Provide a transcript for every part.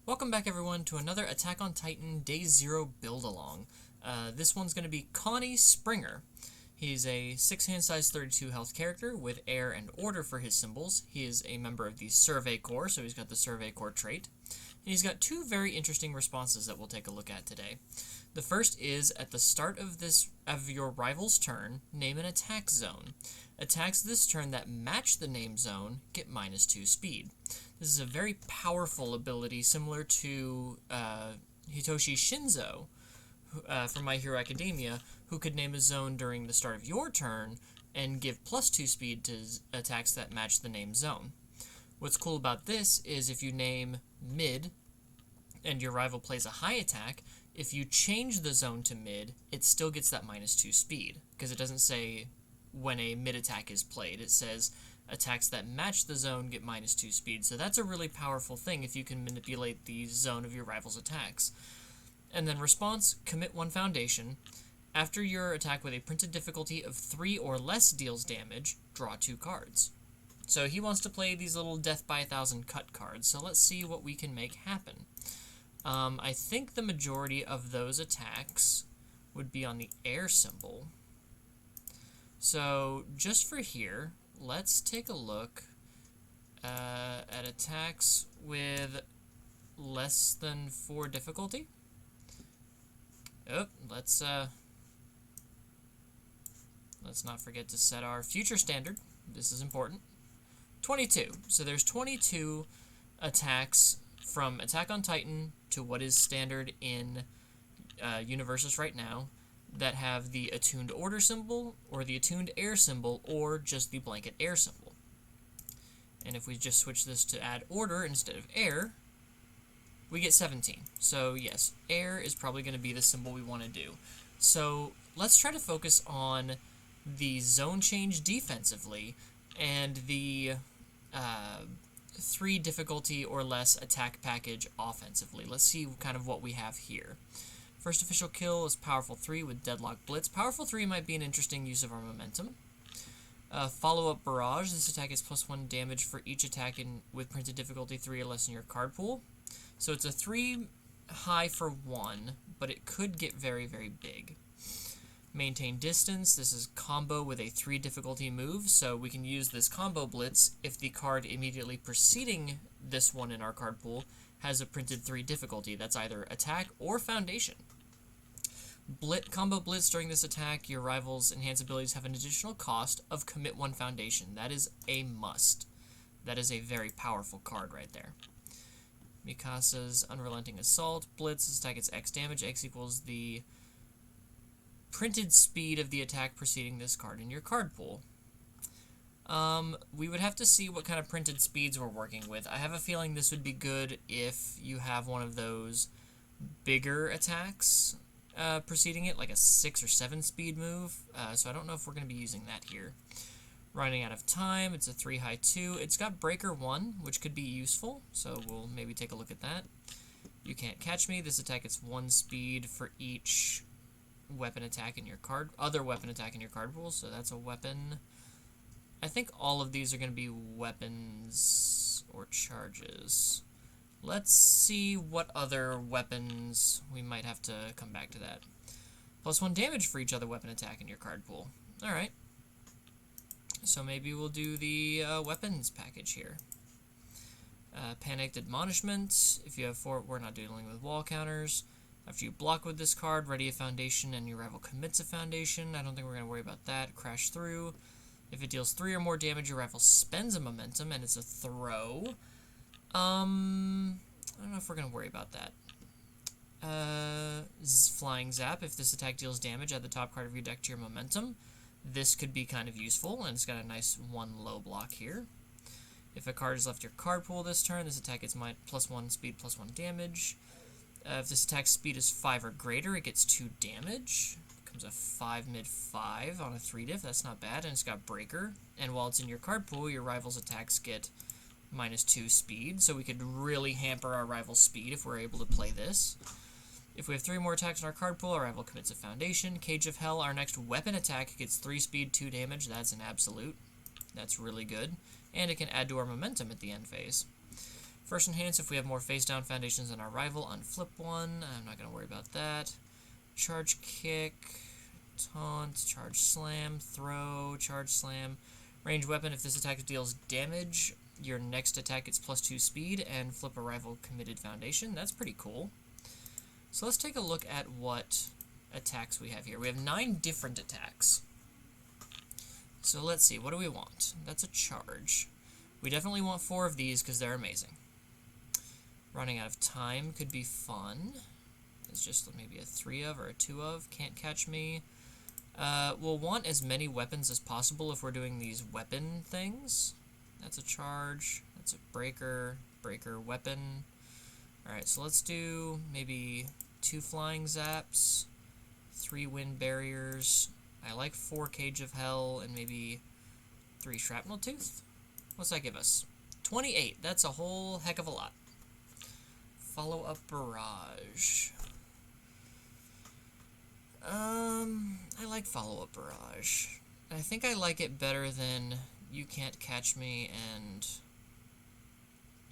Welcome back everyone to another Attack on Titan Day 0 build-along. This one's going to be Connie Springer. He's a 6-hand size 32 health character with air and order for his symbols. He is a member of the Survey Corps, so he's got the Survey Corps trait. And he's got two very interesting responses that we'll take a look at today. The first is, at the start of your rival's turn, name an attack zone. Attacks this turn that match the name zone get -2 speed. This is a very powerful ability, similar to Hitoshi Shinzo from My Hero Academia, who could name a zone during the start of your turn and give +2 speed to attacks that match the name zone. What's cool about this is if you name mid and your rival plays a high attack, if you change the zone to mid, it still gets that -2 speed, because it doesn't say when a mid attack is played. It says attacks that match the zone get -2 speed, so that's a really powerful thing if you can manipulate the zone of your rival's attacks. And then response, commit 1 foundation. After your attack with a printed difficulty of 3 or less deals damage, draw 2 cards. So he wants to play these little death by 1,000 cut cards, so let's see what we can make happen. I think the majority of those attacks would be on the air symbol. So just for here, let's take a look at attacks with less than 4 difficulty. Oh, let's not forget to set our future standard. This is important. 22. So there's 22 attacks from Attack on Titan to what is standard in Universus right now that have the attuned order symbol, or the attuned air symbol, or just the blanket air symbol. And if we just switch this to add order instead of air, we get 17. So yes, air is probably going to be the symbol we want to do. So let's try to focus on the zone change defensively and the 3 difficulty or less attack package offensively. Let's see kind of what we have here. First official kill is Powerful 3 with Deadlock Blitz. Powerful 3 might be an interesting use of our momentum. Follow-up Barrage. This attack is +1 damage for each attack with printed difficulty 3 or less in your card pool. So it's a 3 high for 1, but it could get very, very big. Maintain Distance. This is combo with a 3 difficulty move, so we can use this combo Blitz if the card immediately preceding this one in our card pool has a printed 3 difficulty. That's either attack or foundation. Combo Blitz. During this attack, your rival's enhanced abilities have an additional cost of commit 1 foundation. That is a must. That is a very powerful card right there. Mikasa's Unrelenting Assault. Blitz. This attack gets X damage. X equals the printed speed of the attack preceding this card in your card pool. We would have to see what kind of printed speeds we're working with. I have a feeling this would be good if you have one of those bigger attacks preceding it, like a 6 or 7 speed move. So I don't know if we're going to be using that here. Running out of time. It's a 3 high 2. It's got Breaker 1, which could be useful, so we'll maybe take a look at that. You Can't Catch Me. This attack gets 1 speed for each weapon attack in your other weapon attack in your card pool, so that's a weapon. I think all of these are going to be weapons or charges. Let's see what other weapons we might have to come back to that. +1 damage for each other weapon attack in your card pool. Alright. So maybe we'll do the weapons package here. Panicked Admonishment. If you have 4, we're not dealing with wall counters. After you block with this card, ready a foundation and your rival commits a foundation. I don't think we're going to worry about that. Crash Through. If it deals 3 or more damage, your rival spends a momentum, and it's a throw. I don't know if we're going to worry about that. Flying Zap. If this attack deals damage, add the top card of your deck to your momentum. This could be kind of useful, and it's got a nice 1 low block here. If a card is left your card pool this turn, this attack gets +1 speed, +1 damage. If this attack speed is 5 or greater, it gets 2 damage. Comes a 5 mid 5 on a 3 diff. That's not bad, and it's got Breaker. And while it's in your card pool, your rival's attacks get -2 speed, so we could really hamper our rival's speed if we're able to play this. If we have 3 more attacks in our card pool, our rival commits a foundation. Cage of Hell, our next weapon attack gets 3 speed, 2 damage. That's an absolute. That's really good. And it can add to our momentum at the end phase. First enhance if we have more face-down foundations than our rival on flip 1. I'm not going to worry about that. Charge kick, taunt, charge slam, throw, charge slam. Range weapon, if this attack deals damage, your next attack gets +2 speed, and flip a rival committed foundation. That's pretty cool. So let's take a look at what attacks we have here. We have 9 different attacks. So let's see, what do we want? That's a charge. We definitely want 4 of these because they're amazing. Running out of time could be fun. It's just maybe a 3 of or a 2 of. Can't catch me. We'll want as many weapons as possible if we're doing these weapon things. That's a charge. That's a breaker. Breaker weapon. Alright, so let's do maybe 2 flying zaps, 3 wind barriers. I like 4 Cage of Hell, and maybe 3 Shrapnel Tooth. What's that give us? 28. That's a whole heck of a lot. Follow-up barrage. I like follow-up barrage. I think I like it better than You Can't Catch Me and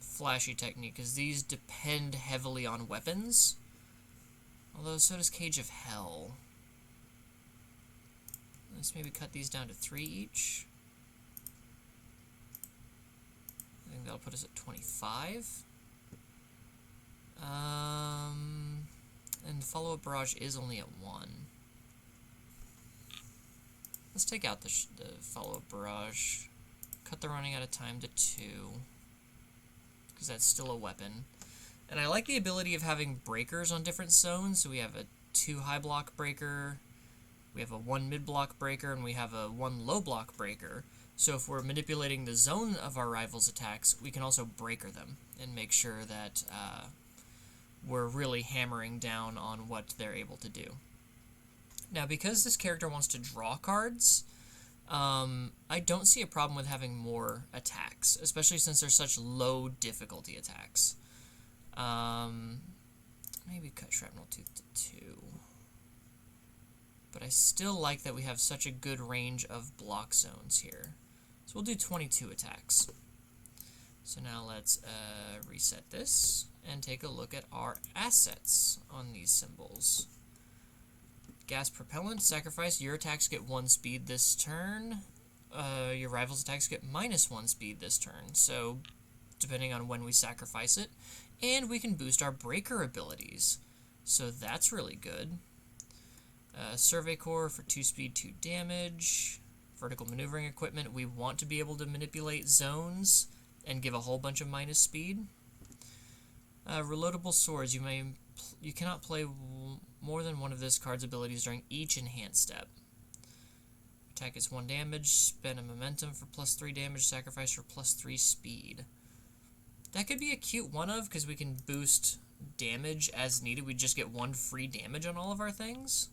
Flashy Technique, because these depend heavily on weapons. Although, so does Cage of Hell. Let's maybe cut these down to 3 each. I think that'll put us at 25. And follow-up barrage is only at 1. Let's take out the follow-up barrage. Cut the running out of time to 2. Because that's still a weapon. And I like the ability of having breakers on different zones. So we have a 2 high block breaker, we have a 1 mid block breaker, and we have a 1 low block breaker. So if we're manipulating the zone of our rival's attacks, we can also breaker them and make sure that we're really hammering down on what they're able to do. Now, because this character wants to draw cards, I don't see a problem with having more attacks, especially since they're such low difficulty attacks. Maybe cut Shrapnel Tooth to 2. But I still like that we have such a good range of block zones here. So we'll do 22 attacks. So now let's reset this and take a look at our assets on these symbols. Gas Propellant, sacrifice, your attacks get 1 speed this turn. Your rival's attacks get -1 speed this turn, so depending on when we sacrifice it. And we can boost our breaker abilities, so that's really good. Survey Core for 2 speed, 2 damage. Vertical maneuvering equipment, we want to be able to manipulate zones and give a whole bunch of minus speed. Reloadable swords, you cannot play more than one of this card's abilities during each enhance step. Attack is 1 damage, spend a momentum for +3 damage, sacrifice for +3 speed. That could be a cute one of, because we can boost damage as needed. We just get 1 free damage on all of our things.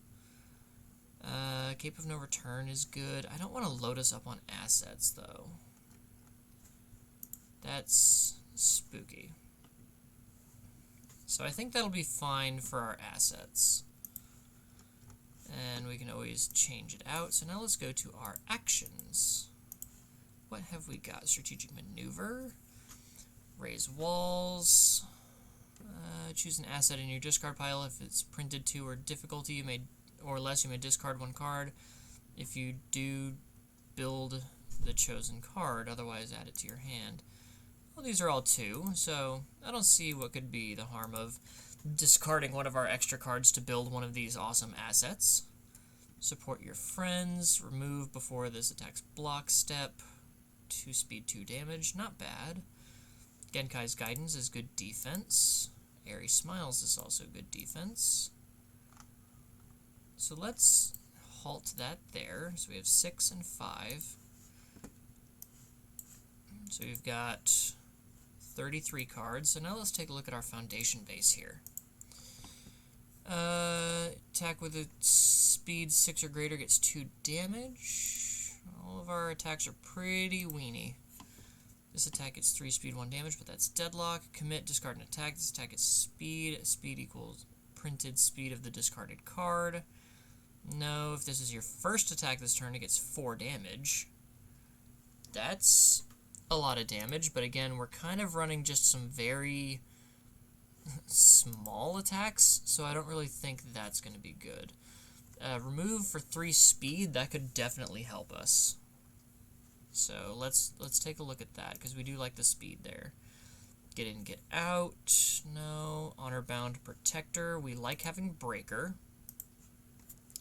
Cape of No Return is good. I don't want to load us up on assets, though. That's spooky. So I think that'll be fine for our assets. And we can always change it out. So now let's go to our actions. What have we got? Strategic Maneuver. Raise walls. Choose an asset in your discard pile. If it's printed to or difficulty or less, you may discard 1 card. If you do, build the chosen card. Otherwise, add it to your hand. Well, these are all 2, so I don't see what could be the harm of discarding one of our extra cards to build one of these awesome assets. Support your friends. Remove before this attack's block step. 2 speed, 2 damage. Not bad. Genkai's Guidance is good defense. Airy Smiles is also good defense. So let's halt that there. So we have 6 and 5. So we've got 33 cards. So now let's take a look at our foundation base here. Attack with a speed 6 or greater gets 2 damage. All of our attacks are pretty weenie. This attack gets 3 speed, 1 damage, but that's deadlock. Commit, discard an attack. This attack is speed. Speed equals printed speed of the discarded card. No, if this is your first attack this turn, it gets 4 damage. That's a lot of damage, but again, we're kind of running just some very small attacks, so I don't really think that's going to be good. Remove for 3 speed, that could definitely help us. So let's take a look at that, because we do like the speed there. Get in, get out. No. Honor Bound Protector. We like having Breaker,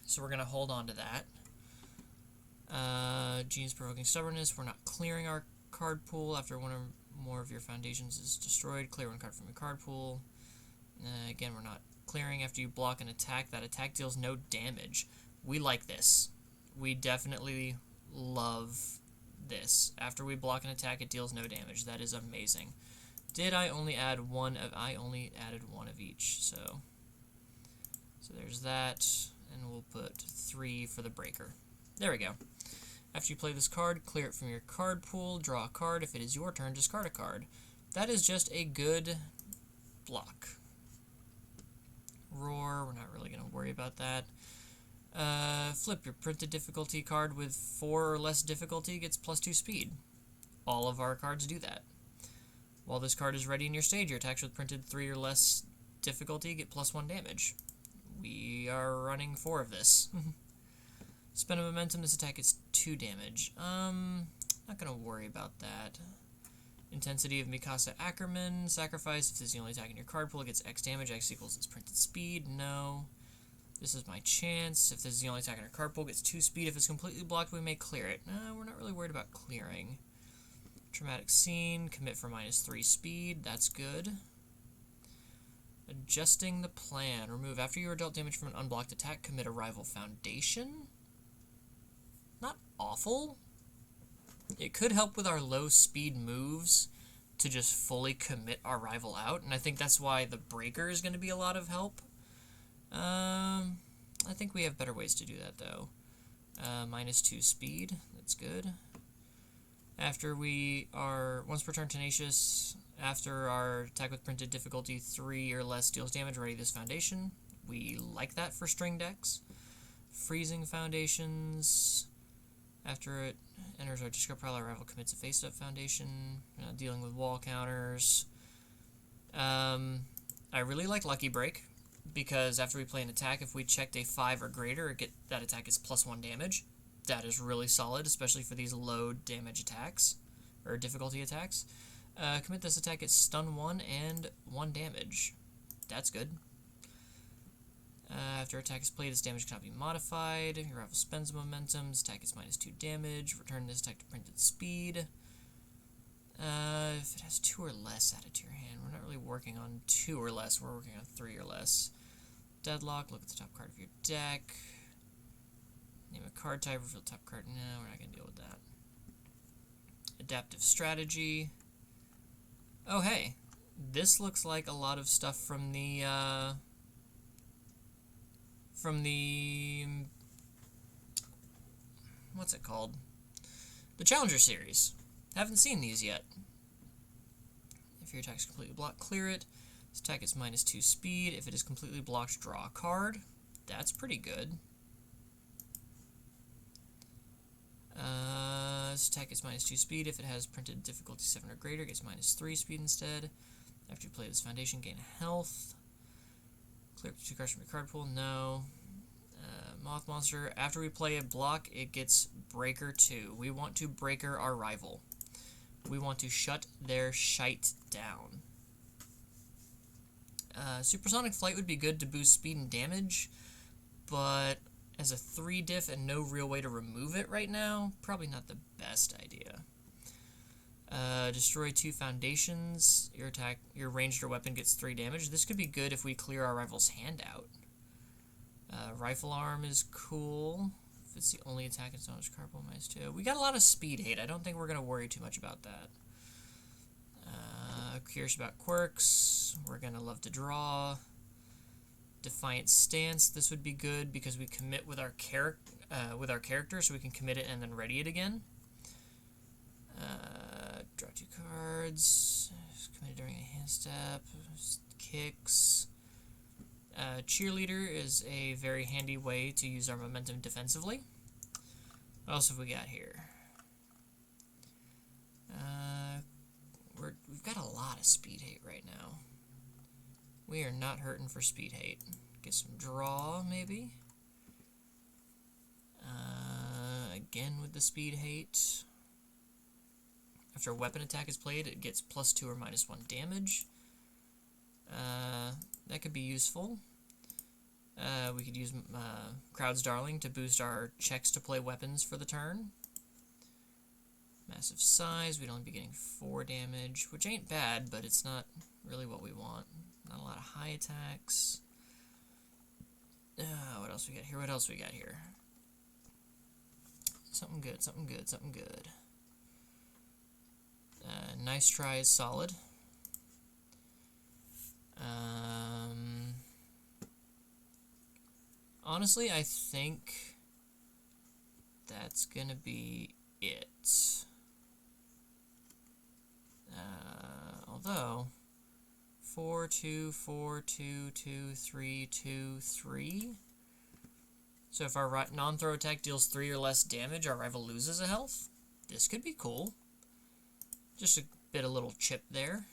so we're going to hold on to that. Genes Provoking Stubbornness. We're not clearing our card pool after one or more of your foundations is destroyed. Clear 1 card from your card pool. Again, we're not clearing after you block an attack. That attack deals no damage. We like this. We definitely love this. After we block an attack, it deals no damage. That is amazing. Did I only add one of... I only added one of each, so there's that, and we'll put 3 for the breaker. There we go. After you play this card, clear it from your card pool, draw a card. If it is your turn, discard a card. That is just a good block. Roar, we're not really going to worry about that. Flip your printed difficulty card with 4 or less difficulty gets +2 speed. All of our cards do that. While this card is ready in your stage, your attacks with printed 3 or less difficulty get +1 damage. We are running 4 of this. Spend a momentum, this attack gets 2 damage. Not gonna worry about that. Intensity of Mikasa Ackerman. Sacrifice, if this is the only attack in your card pool, it gets X damage. X equals its printed speed. No. This is my chance. If this is the only attack in our card pool, it gets 2 speed. If it's completely blocked, we may clear it. No, we're not really worried about clearing. Traumatic Scene. Commit for -3 speed. That's good. Adjusting the plan. Remove after you are dealt damage from an unblocked attack. Commit a rival foundation. Not awful. It could help with our low speed moves to just fully commit our rival out, and I think that's why the breaker is going to be a lot of help. I think we have better ways to do that though. -2 speed, that's good. After we are, once per turn Tenacious, after our attack with printed difficulty 3 or less deals damage, ready this foundation. We like that for string decks. Freezing foundations. After it enters our discard pile, our rival commits a face-up foundation. Dealing with wall counters. I really like Lucky Break, because after we play an attack, if we checked a 5 or greater, that attack gets +1 damage. That is really solid, especially for these low damage attacks, or difficulty attacks. Commit this attack, it's stun 1 and 1 damage. That's good. After attack is played, this damage cannot be modified. Your rival spends momentum. This attack is -2 damage. Return this attack to printed speed. If it has 2 or less added to your hand, we're not really working on 2 or less. We're working on 3 or less. Deadlock. Look at the top card of your deck. Name a card type. Reveal top card. No, we're not going to deal with that. Adaptive strategy. Oh, hey. This looks like a lot of stuff from the, what's it called? The Challenger series. Haven't seen these yet. If your attack is completely blocked, clear it. This attack is -2 speed. If it is completely blocked, draw a card. That's pretty good. This attack is -2 speed. If it has printed difficulty 7 or greater, it gets -3 speed instead. After you play this foundation, gain health. Clear up 2 cards from your card pool. No. Moth Monster. After we play a block, it gets Breaker 2. We want to breaker our rival. We want to shut their shite down. Supersonic Flight would be good to boost speed and damage, but as a 3 diff and no real way to remove it right now, probably not the best idea. Destroy 2 foundations. Your ranged or weapon gets 3 damage. This could be good if we clear our rival's hand out. Rifle Arm is cool. If it's the only attack in its card pool, -2. We got a lot of speed hate. I don't think we're going to worry too much about that. Curious about quirks. We're going to love to draw. Defiant Stance. This would be good because we commit with our character, so we can commit it and then ready it again. Draw 2 cards. Committed during a hand step. Kicks. Cheerleader is a very handy way to use our momentum defensively. What else have we got here? lot of speed hate right now. We are not hurting for speed hate. Get some draw, maybe. Again with the speed hate. After a weapon attack is played, it gets +2 or -1 damage. That could be useful. We could use Crowd's Darling to boost our checks to play weapons for the turn. Massive size, we'd only be getting 4 damage, which ain't bad, but it's not really what we want. Not a lot of high attacks. What else we got here? What else we got here? Something good, something good, something good. Nice Try is solid. Honestly, I think that's gonna be it. Although 4, 2, 4, 2, 2, 3, 2, 3. So if our non-throw attack deals 3 or less damage, our rival loses a health. This could be cool. Just a bit of little chip there.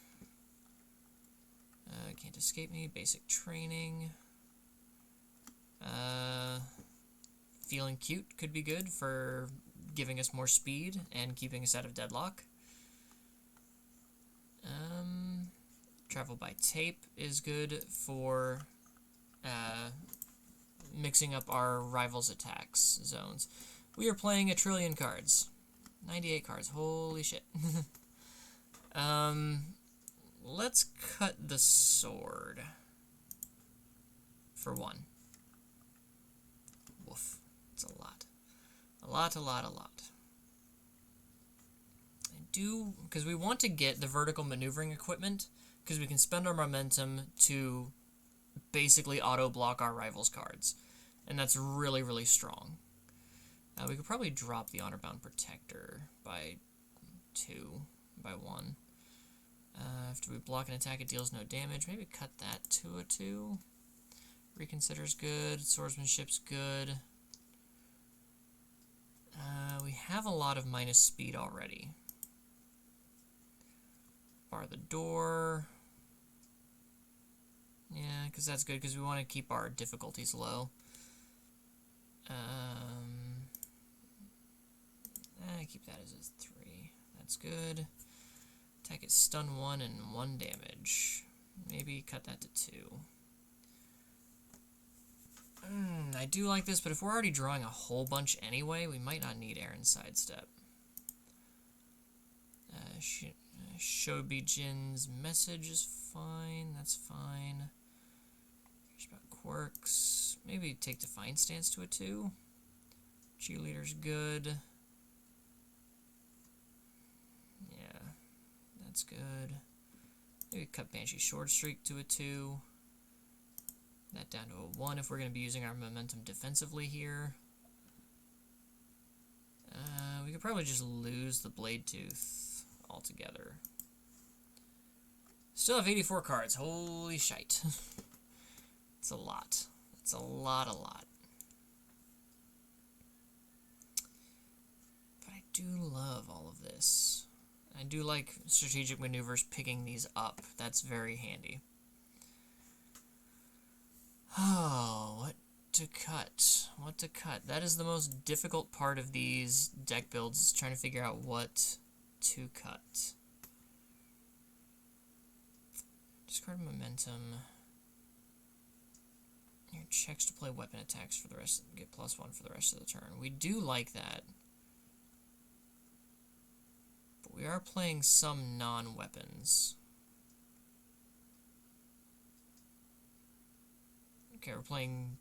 Can't escape me. Basic training. Feeling Cute could be good for giving us more speed and keeping us out of deadlock. Travel by Tape is good for mixing up our rivals' attacks zones. We are playing 1 trillion cards. 98 cards. Holy shit. Let's cut the sword for 1. Woof. It's a lot. A lot. I do, because we want to get the vertical maneuvering equipment, because we can spend our momentum to basically auto-block our rivals' cards. And that's really, really strong. We could probably drop the Honor-Bound Protector by 1. After we block an attack, it deals no damage. Maybe cut that to a 2. Reconsider's good. Swordsmanship's good. We have a lot of minus speed already. Bar the door. Yeah, because that's good, because we want to keep our difficulties low. Keep that as a 3. That's good. Attack is stun 1 and 1 damage. Maybe cut that to 2. I do like this, but if we're already drawing a whole bunch anyway, we might not need Aaron's Sidestep. Shobijin's Message is fine. That's fine. Here's about quirks. Maybe take Defiant Stance to a 2. Cheerleader's good. Yeah, that's good. Maybe cut Banshee Short Streak to a 2. That down to a 1 if we're going to be using our momentum defensively here. We could probably just lose the Blade Tooth altogether. Still have 84 cards. Holy shite. It's a lot. It's a lot. But I do love all of this. I do like strategic maneuvers picking these up. That's very handy. Oh, what to cut? What to cut? That is the most difficult part of these deck builds, is trying to figure out what to cut. Discard momentum. Your checks to play weapon attacks for the rest, get +1 for the rest of the turn. We do like that. But we are playing some non-weapons. Okay, we're playing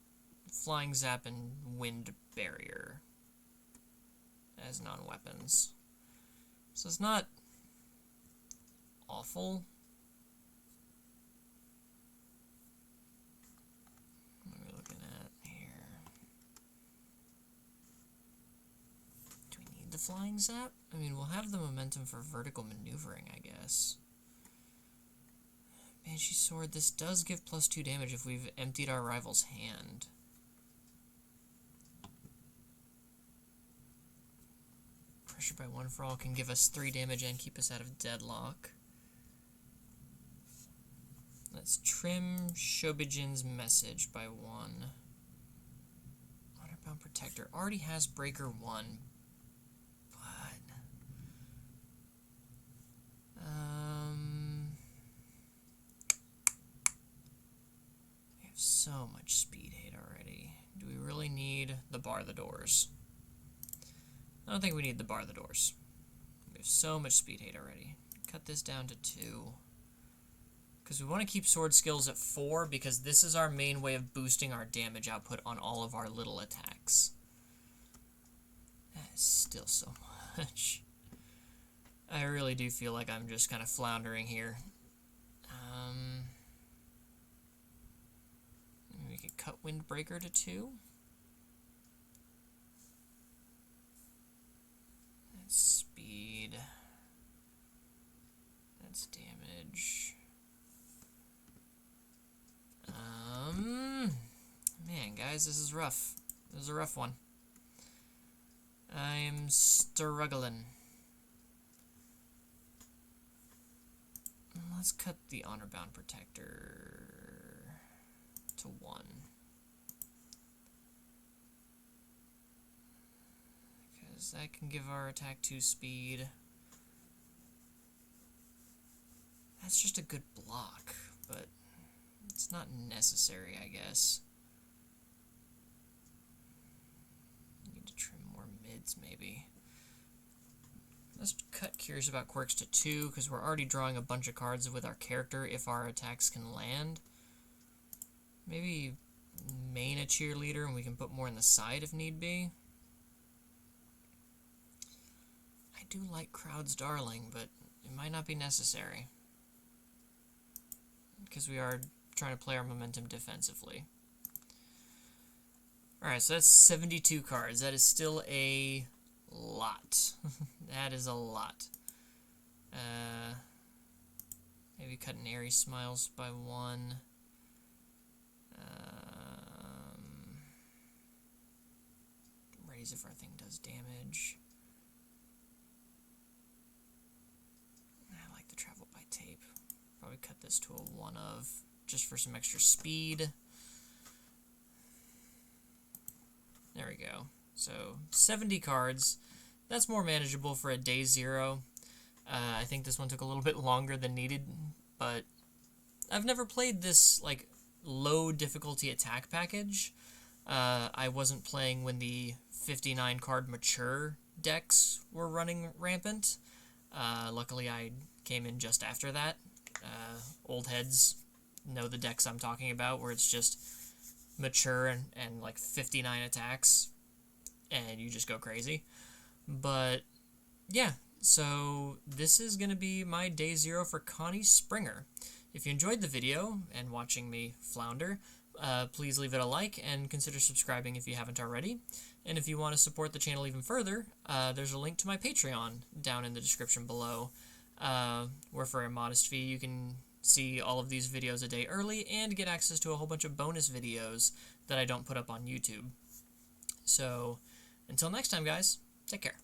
Flying Zap and Wind Barrier as non-weapons. So it's not awful. What are we looking at here? Do we need the Flying Zap? I mean, we'll have the momentum for vertical maneuvering, I guess. Banshee Sword, this does give +2 damage if we've emptied our rival's hand. Pressure by 1 for all can give us 3 damage and keep us out of deadlock. Let's trim Shobijin's message by 1. Honor-bound Protector already has Breaker 1, but... we have so much speed hate already. Do we really need the Bar the Doors? I don't think we need the Bar the Doors. We have so much speed hate already. Cut this down to 2. Because we want to keep sword skills at 4, because this is our main way of boosting our damage output on all of our little attacks. That is still so much. I really do feel like I'm just kind of floundering here. We could cut Windbreaker to 2. That's speed. That's damage. Man, guys, this is rough. This is a rough one. I'm struggling. Let's cut the Honor-bound Protector to 1. Because that can give our attack 2 speed. That's just a good block, but it's not necessary, I guess. Need to trim more mids, maybe. Let's cut Curious About Quirks to 2, because we're already drawing a bunch of cards with our character if our attacks can land. Maybe main a Cheerleader and we can put more in the side if need be. I do like Crowd's Darling, but it might not be necessary. Because we are trying to play our momentum defensively. Alright, so that's 72 cards. That is still a lot. That is a lot. Maybe cut an Airy Smiles by 1. Raise if our thing does damage. I like the Travel by Tape. Probably cut this to a 1 of, just for some extra speed. There we go. So, 70 cards. That's more manageable for a day 0. I think this one took a little bit longer than needed, but I've never played this, like, low difficulty attack package. I wasn't playing when the 59 card mature decks were running rampant. Luckily, I came in just after that. Old heads know the decks I'm talking about, where it's just mature and like 59 attacks, and you just go crazy. But, yeah, so this is going to be my day 0 for Connie Springer. If you enjoyed the video and watching me flounder, please leave it a like and consider subscribing if you haven't already. And if you want to support the channel even further, there's a link to my Patreon down in the description below, where for a modest fee you can see all of these videos a day early and get access to a whole bunch of bonus videos that I don't put up on YouTube. So, until next time, guys, take care.